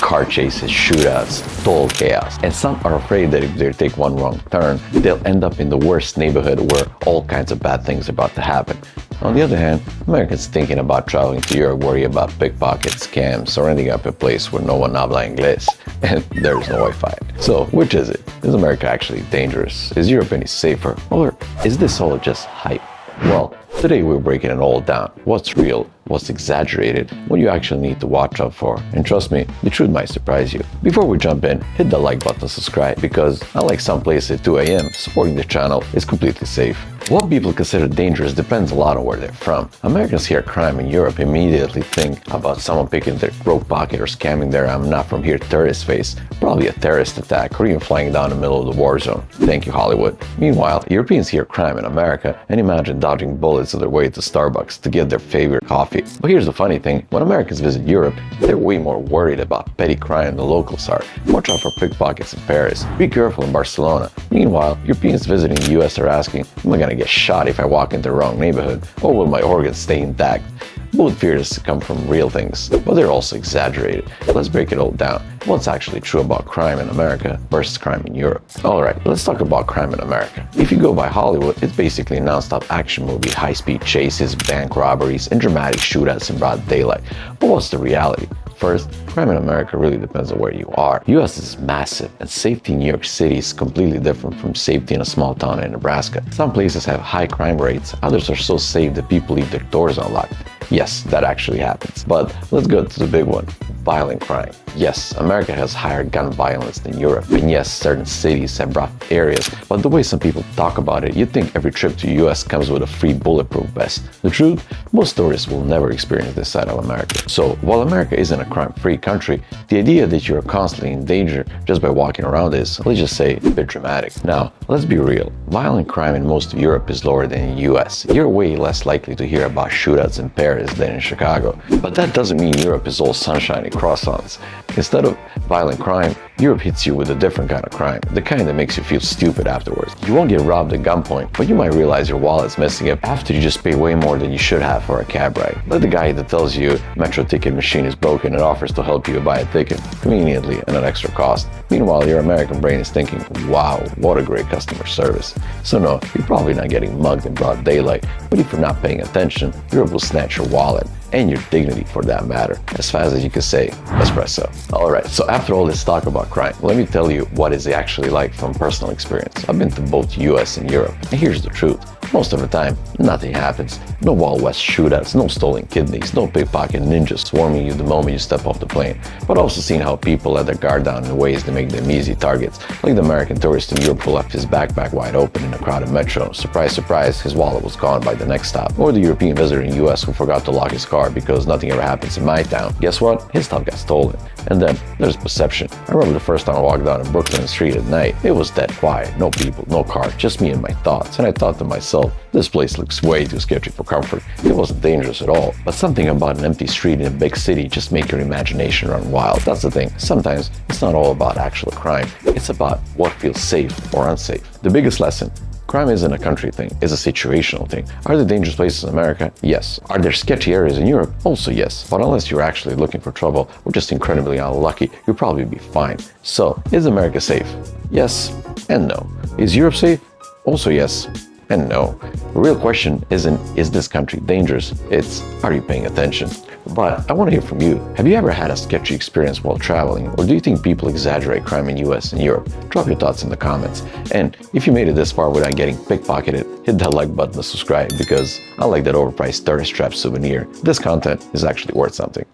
car chases, shootouts, total chaos. And some are afraid that if they take one wrong turn, they'll end up in the worst neighborhood where all kinds of bad things are about to happen. On the other hand, Americans thinking about traveling to Europe worry about pickpockets, scams, or ending up a place where no one habla inglés and there's no Wi-Fi. So, which is it? Is America actually dangerous? Is Europe any safer? Or is this all just hype? Well, today we're breaking it all down. What's real? What's exaggerated? What you actually need to watch out for? And trust me, the truth might surprise you. Before we jump in, hit the like button and subscribe because, unlike some places at 2 a.m., supporting the channel is completely safe. What people consider dangerous depends a lot on where they're from. Americans hear crime in Europe immediately think about someone picking their broke pocket or scamming their I'm not from here tourist face, probably a terrorist attack or even flying down the middle of the war zone. Thank you, Hollywood. Meanwhile, Europeans hear crime in America and imagine dodging bullets on their way to Starbucks to get their favorite coffee. But here's the funny thing, when Americans visit Europe, they're way more worried about petty crime than the locals are. Watch out for pickpockets in Paris. Be careful in Barcelona. Meanwhile, Europeans visiting the US are asking, am I gonna get shot if I walk into the wrong neighborhood? Or will my organs stay intact? Both fears come from real things, but they're also exaggerated. Let's break it all down. What's actually true about crime in America versus crime in Europe? Alright, let's talk about crime in America. If you go by Hollywood, it's basically a non-stop action movie, high-speed chases, bank robberies, and dramatic shootouts in broad daylight. But what's the reality? First, crime in America really depends on where you are. The US is massive, and safety in New York City is completely different from safety in a small town in Nebraska. Some places have high crime rates, others are so safe that people leave their doors unlocked. Yes, that actually happens. But let's go to the big one, violent crime. Yes, America has higher gun violence than Europe, and yes, certain cities have rough areas, but the way some people talk about it, you'd think every trip to the US comes with a free bulletproof vest. The truth? Most tourists will never experience this side of America. So, while America isn't a crime-free country, the idea that you're constantly in danger just by walking around is, let's just say, a bit dramatic. Now, let's be real. Violent crime in most of Europe is lower than in the US. You're way less likely to hear about shootouts in Paris than in Chicago. But that doesn't mean Europe is all sunshine and croissants. Instead of violent crime, Europe hits you with a different kind of crime, the kind that makes you feel stupid afterwards. You won't get robbed at gunpoint, but you might realize your wallet's messing up after you just pay way more than you should have for a cab ride. Like the guy that tells you metro ticket machine is broken and offers to help you buy a ticket, conveniently at an extra cost. Meanwhile, your American brain is thinking, wow, what a great customer service. So no, you're probably not getting mugged in broad daylight, but if you're not paying attention, Europe will snatch your wallet, and your dignity for that matter, as fast as you can say espresso. Alright, so after all this talk about crime, let me tell you what it's actually like from personal experience. I've been to both US and Europe, and here's the truth. Most of the time, nothing happens. No Wild West shootouts, no stolen kidneys, no pickpocket ninjas swarming you the moment you step off the plane. But also seen how people let their guard down in ways that make them easy targets, like the American tourist in Europe who left his backpack wide open in a crowded metro. Surprise, surprise, his wallet was gone by the next stop. Or the European visitor in US who forgot to lock his car because nothing ever happens in my town. Guess what? His stuff got stolen. And then there's perception. I remember the first time I walked down a Brooklyn street at night. It was dead quiet, no people, no car, just me and my thoughts. And I thought to myself, this place looks way too sketchy for comfort. It wasn't dangerous at all, but something about an empty street in a big city just makes your imagination run wild. That's the thing. Sometimes it's not all about actual crime. It's about what feels safe or unsafe. The biggest lesson: crime isn't a country thing, it's a situational thing. Are there dangerous places in America? Yes. Are there sketchy areas in Europe? Also yes. But unless you're actually looking for trouble or just incredibly unlucky, you'll probably be fine. So, is America safe? Yes and no. Is Europe safe? Also yes and no. The real question isn't, is this country dangerous? It's, are you paying attention? But I want to hear from you. Have you ever had a sketchy experience while traveling, or do you think people exaggerate crime in US and Europe? Drop your thoughts in the comments. And if you made it this far without getting pickpocketed, hit that like button to subscribe because unlike that overpriced tourist trap souvenir, this content is actually worth something.